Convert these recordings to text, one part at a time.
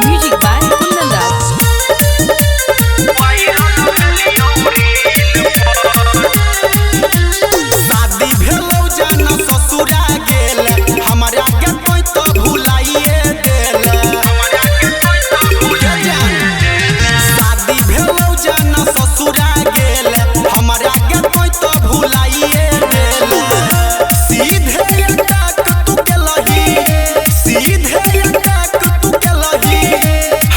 Music by Kundan Das. शादी भेलौ जाना ससुरा गेल हमरा के कोई तो भुलाइए देल। शादी भेलौ जाना ससुरा गेल हमरा के कोई तो भुलाइए देल। सीधे अटक तू केलही सीधे अटक तू केलही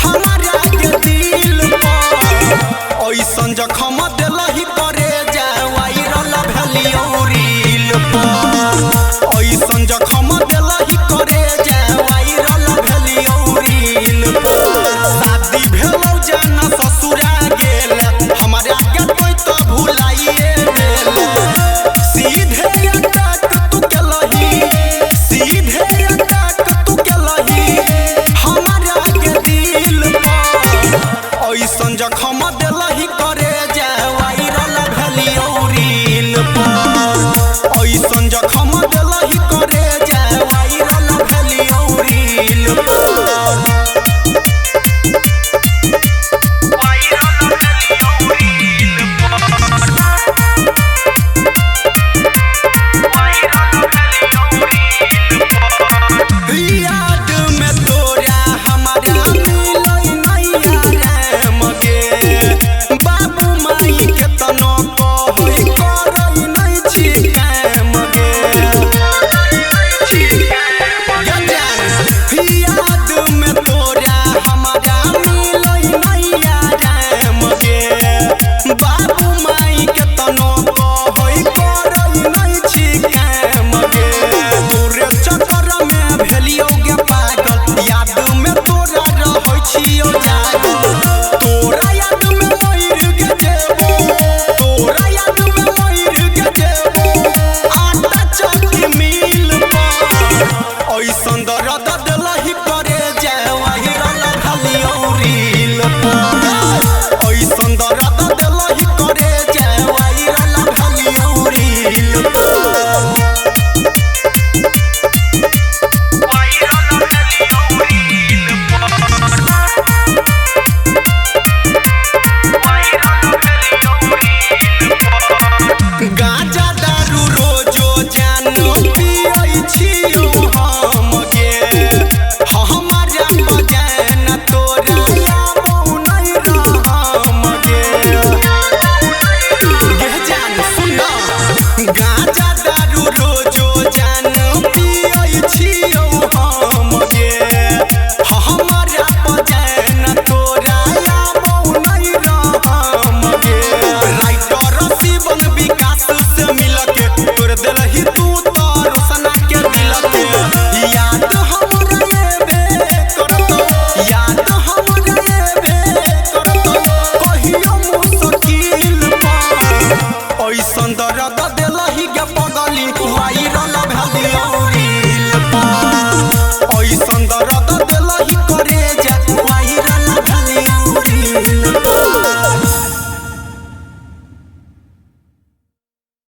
हमरा के दिल पर ओइसन जखम देलही करे जा वायरल भेलियो रील पर। ओइसन जखम देलही करे जा वायरल भेलियो रील पर। शादी भेलौ जाना ससुरा गेल हमरा के कोई तो भुलाइए देल। सीधे अटक तू केलही सीधे अटक तू केलही हमरा के दिल पर। ओइसन जखम देलही करे जा वायरल भेलियो रील पर। ओइसन जखम देलही करे जा वायरल भेलियो रील पर। याद में तोरा हमारा मिलै नैया रे मगे